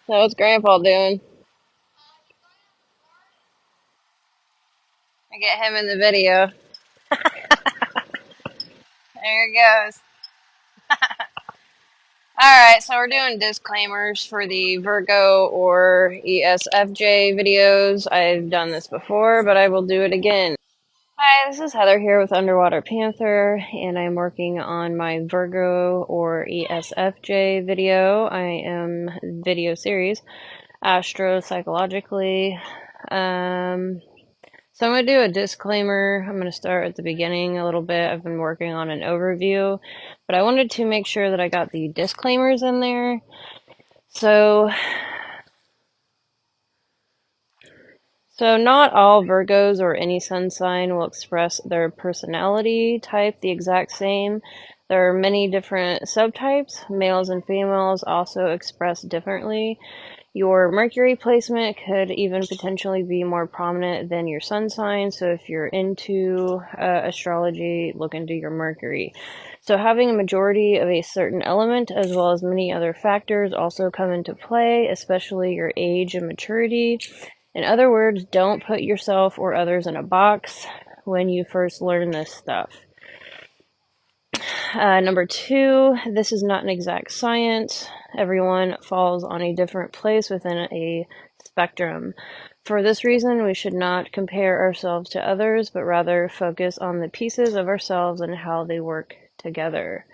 So what's Grandpa doing? I get him in the video. There he goes. Alright, so we're doing disclaimers for the Virgo or ESFJ videos. I've done this before, but I will do it again. Hi, this is Heather here with Underwater Panther, and I'm working on my Virgo or ESFJ video. I am video series, Astro-Psychologically. So I'm going to do a disclaimer. I'm going to start at the beginning a little bit. I've been working on an overview, but I wanted to make sure that I got the disclaimers in there. So not all Virgos or any sun sign will express their personality type the exact same. There are many different subtypes. Males and females also express differently. Your Mercury placement could even potentially be more prominent than your sun sign. So if you're into astrology, look into your Mercury. So having a majority of a certain element as well as many other factors also come into play, especially your age and maturity. In other words, don't put yourself or others in a box when you first learn this stuff. Number two, this is not an exact science. Everyone falls on a different place within a spectrum. For this reason, we should not compare ourselves to others, but rather focus on the pieces of ourselves and how they work together.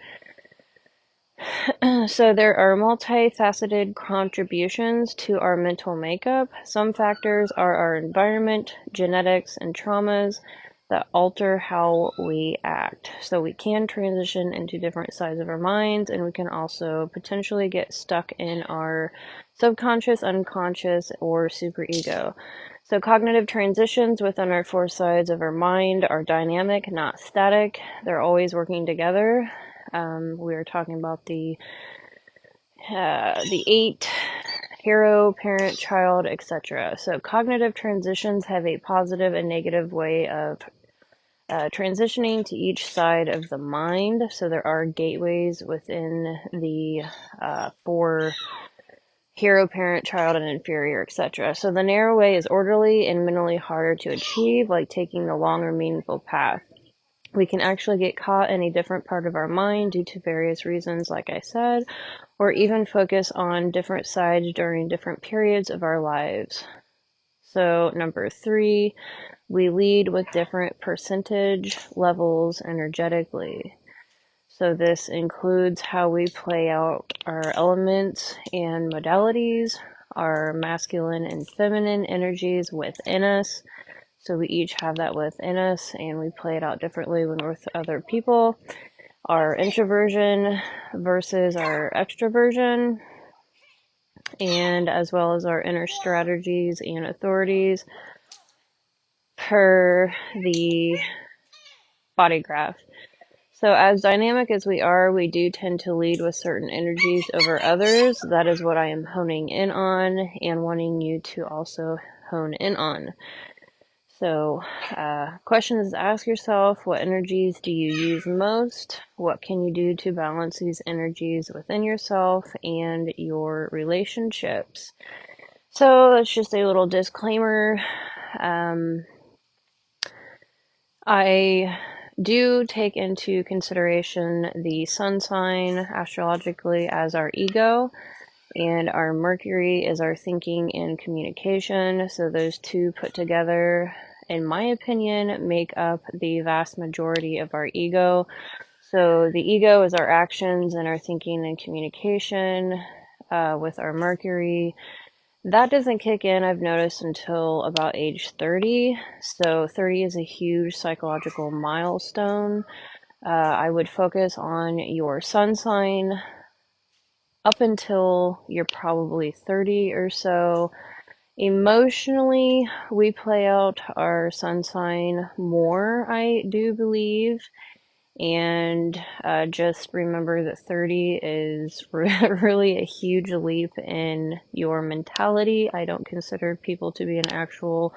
So there are multifaceted contributions to our mental makeup. Some factors are our environment, genetics, and traumas that alter how we act. So we can transition into different sides of our minds, and we can also potentially get stuck in our subconscious, unconscious, or superego. So cognitive transitions within our four sides of our mind are dynamic, not static. They're always working together. We were talking about the 8 hero, parent, child, etc. So cognitive transitions have a positive and negative way of transitioning to each side of the mind. So there are gateways within the 4 hero, parent, child, and inferior, etc. So the narrow way is orderly and mentally harder to achieve, like taking the long or meaningful path. We can actually get caught in a different part of our mind due to various reasons, like I said, or even focus on different sides during different periods of our lives. So, number 3, we lead with different percentage levels energetically. So, this includes how we play out our elements and modalities, our masculine and feminine energies within us. So we each have that within us, and we play it out differently when we're with other people. Our introversion versus our extroversion, and as well as our inner strategies and authorities per the body graph. So as dynamic as we are, we do tend to lead with certain energies over others. That is what I am honing in on and wanting you to also hone in on. So, questions to ask yourself: what energies do you use most? What can you do to balance these energies within yourself and your relationships? So, that's just a little disclaimer. I do take into consideration the sun sign astrologically as our ego, and our Mercury is our thinking and communication. So, those two put together, in my opinion, make up the vast majority of our ego. So the ego is our actions and our thinking and communication with our Mercury. That doesn't kick in, I've noticed, until about age 30. So 30 is a huge psychological milestone. I would focus on your sun sign up until you're probably 30 or so. Emotionally, we play out our sun sign more, I do believe, And just remember that 30 is really a huge leap in your mentality. I don't consider people to be an actual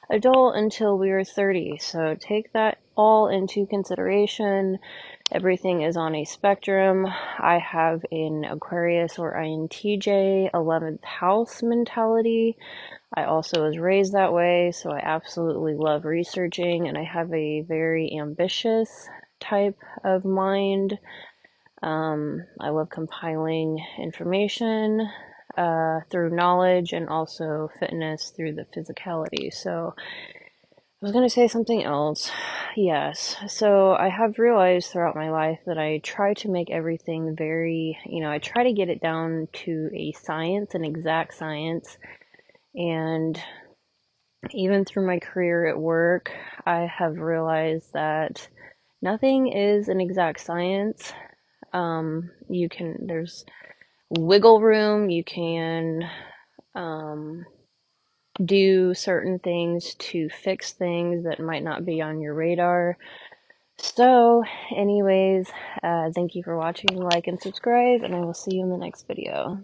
adult until we are 30. So take that all into consideration. Everything is on a spectrum. I have an Aquarius or INTJ 11th house mentality. I also was raised that way, so I absolutely love researching, and I have a very ambitious type of mind. I love compiling information through knowledge and also fitness through the physicality. So I was going to say something else. Yes. So I have realized throughout my life that I try to make everything very, I try to get it down to a science, an exact science. And even through my career at work, I have realized that nothing is an exact science. There's wiggle room. You can do certain things to fix things that might not be on your radar. So, anyways, thank you for watching, like, and subscribe, and I will see you in the next video.